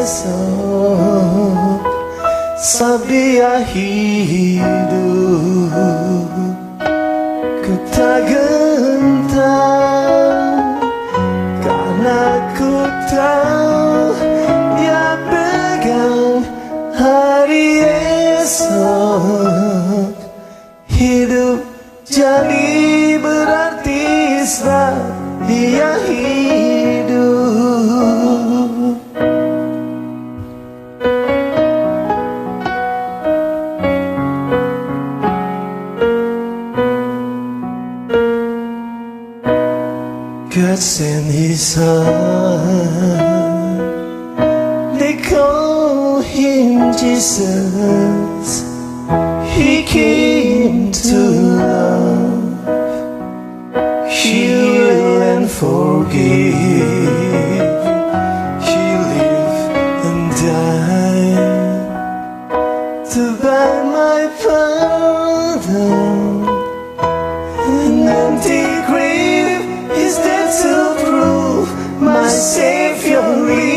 esok saat dia hidup. Ku tak gentar karena ku tahu dia pegang hari esok. Hidup jadi berarti saat dia hidup. God sent His Son, they call Him Jesus. He came to love, heal and forgive. He lived and died to buy my pardon. An empty grave is there to prove my Savior lives.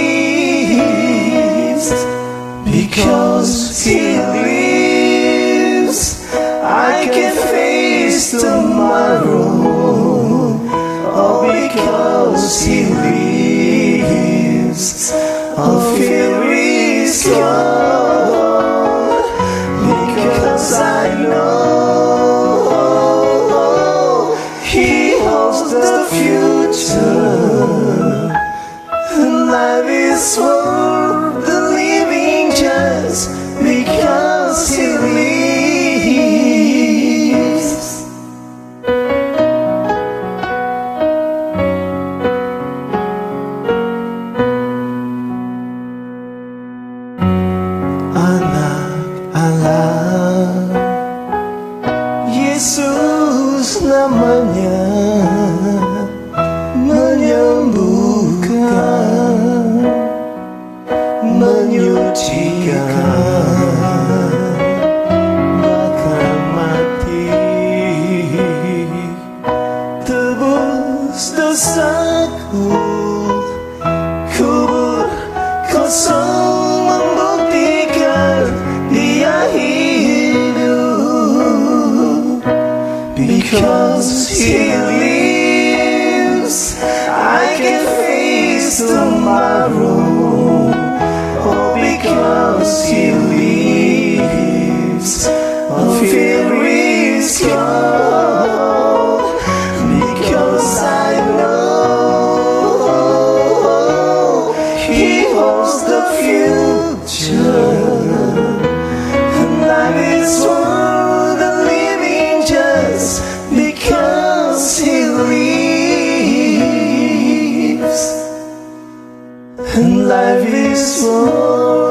Because He lives, I can face tomorrow. All because He lives, all fear is gone. Because I know He holds the future, and life is worth the living just because He lives. Anak Allah, Yesus namanya, menyembuhkan, menyucikan, bahkan mati, tebus dosaku, kubur kosong, membuktikan Dia hidup. Because He lives, I can face tomorrow. Oh, because He lives, all fear is gone. Because I know He holds the future, and life is worth the living just because He lives. And life is worth